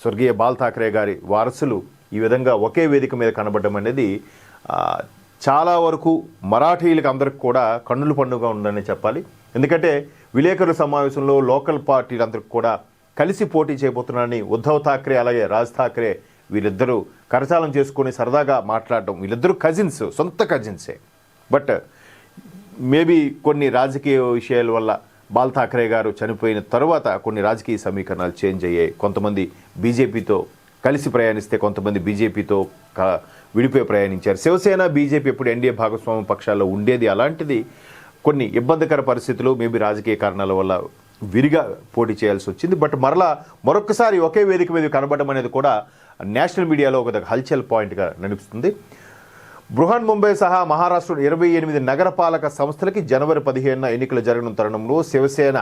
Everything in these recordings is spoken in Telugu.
స్వర్గీయ బాల్ ఠాక్రే గారి వారసులు ఈ విధంగా ఒకే వేదిక మీద కనబడడం అనేది చాలా వరకు మరాఠీలకు అందరికి కూడా కన్నుల పండుగ ఉందని చెప్పాలి. ఎందుకంటే విలేకరుల సమావేశంలో లోకల్ పార్టీలందరికీ కూడా కలిసి పోటీ చేయబోతున్నారని ఉద్ధవ్ ఠాక్రే అలాగే రాజ్ ఠాక్రే వీళ్ళిద్దరూ కరచాలం చేసుకొని సరదాగా మాట్లాడడం. వీళ్ళిద్దరూ కజిన్స్, సొంత కజిన్సే. బట్ మేబీ కొన్ని రాజకీయ విషయాల వల్ల బాల్ ఠాక్రే గారు చనిపోయిన తర్వాత కొన్ని రాజకీయ సమీకరణాలు చేంజ్ అయ్యాయి. కొంతమంది బీజేపీతో కలిసి ప్రయాణిస్తే కొంతమంది బీజేపీతో విడిపోయి ప్రయాణించారు. శివసేన బీజేపీ ఎప్పుడు ఎన్డీఏ భాగస్వామ్య పక్షాల్లో ఉండేది. అలాంటిది కొన్ని ఇబ్బందికర పరిస్థితులు మేబీ రాజకీయ కారణాల వల్ల విరిగా పోటీ చేయాల్సి వచ్చింది. బట్ మరొకసారి ఒకే వేదిక మీద కనబడడం అనేది కూడా నేషనల్ మీడియాలో ఒక హల్చల్ పాయింట్గా నడుస్తుంది. బృహన్ ముంబై సహా మహారాష్ట్ర 28 నగరపాలక సంస్థలకి జనవరి 15న ఎన్నికలు జరగనున్న తరుణంలో శివసేన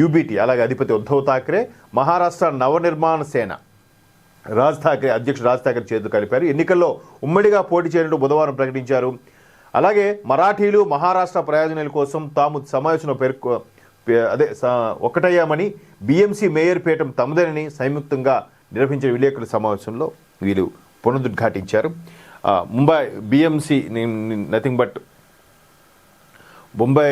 యూబీటీ అలాగే అధిపతి ఉద్ధవ్ ఠాక్రే, మహారాష్ట్ర నవనిర్మాణ సేన అధ్యక్షుడు రాజ్ ఠాక్రే చేతులు కలిపారు. ఎన్నికల్లో ఉమ్మడిగా పోటీ చేయనుంటూ బుధవారం ప్రకటించారు. అలాగే మరాఠీలు మహారాష్ట్ర ప్రయోజనాల కోసం తాము సమావేశంలో ఒకటయ్యామని బీఎంసీ మేయర్ పీఠం తమదేనని సంయుక్తంగా నిర్వహించిన విలేకరుల సమావేశంలో వీళ్ళు పునరుద్ఘాటించారు. Mumbai BMC nothing but Mumbai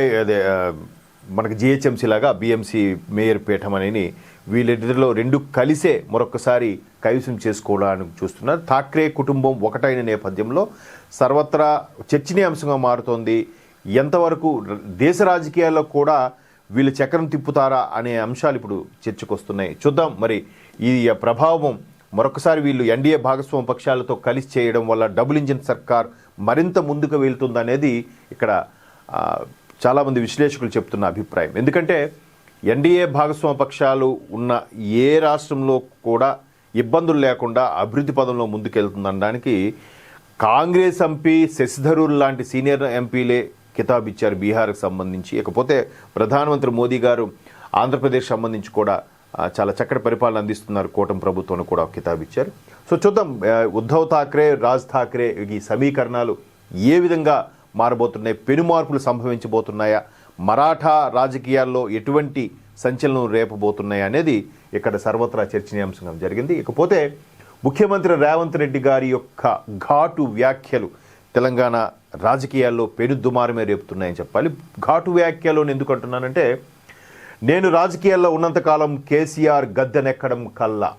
మనకి జిహెచ్ఎంసీ లాగా బీఎంసీ మేయర్ పీఠం అనేది వీళ్ళిద్దరిలో రెండు కలిసే మరొకసారి కైవసం చేసుకోవడానికి చూస్తున్నారు. ఠాక్రే కుటుంబం ఒకటైన నేపథ్యంలో సర్వత్రా చర్చనీయాంశంగా మారుతోంది. ఎంతవరకు దేశ రాజకీయాల్లో కూడా వీళ్ళు చక్రం తిప్పుతారా అనే అంశాలు ఇప్పుడు చర్చకు వస్తున్నాయి. చూద్దాం మరి ఈ ప్రభావం మరొకసారి వీళ్ళు ఎన్డీఏ భాగస్వామ్య పక్షాలతో కలిసి చేయడం వల్ల డబుల్ ఇంజిన్ సర్కార్ మరింత ముందుకు వెళ్తుందనేది ఇక్కడ చాలామంది విశ్లేషకులు చెప్తున్న అభిప్రాయం. ఎందుకంటే ఎన్డీఏ భాగస్వామ్య పక్షాలు ఉన్న ఏ రాష్ట్రంలో కూడా ఇబ్బందులు లేకుండా అభివృద్ధి పదంలో ముందుకెళ్తుందనడానికి కాంగ్రెస్ ఎంపీ శశిధరూర్ లాంటి సీనియర్ ఎంపీలే కితాబిచ్చారు బీహార్కి సంబంధించి. ఇకపోతే ప్రధానమంత్రి మోదీ గారు ఆంధ్రప్రదేశ్ సంబంధించి కూడా చాలా చక్కటి పరిపాలన అందిస్తున్నారు. కూటమి ప్రభుత్వాన్ని కూడా కితాబిచ్చారు. సో చూద్దాం ఉద్ధవ్ ఠాక్రే రాజ్ ఠాక్రే ఈ సమీకరణాలు ఏ విధంగా మారబోతున్నాయి, పెను మార్పులు సంభవించబోతున్నాయా, మరాఠా రాజకీయాల్లో ఎటువంటి సంచలనం రేపబోతున్నాయా అనేది ఇక్కడ సర్వత్రా చర్చనీయాంశంగా జరిగింది. ఇకపోతే ముఖ్యమంత్రి రేవంత్ రెడ్డి గారి యొక్క ఘాటు వ్యాఖ్యలు తెలంగాణ రాజకీయాల్లో పెను దుమారమే రేపుతున్నాయని చెప్పాలి. ఘాటు వ్యాఖ్యలు ఎందుకు అంటున్నానంటే, నేను రాజకీయాల్లో ఉన్నంతకాలం కేసీఆర్ గద్దెనెక్కడం కల్లా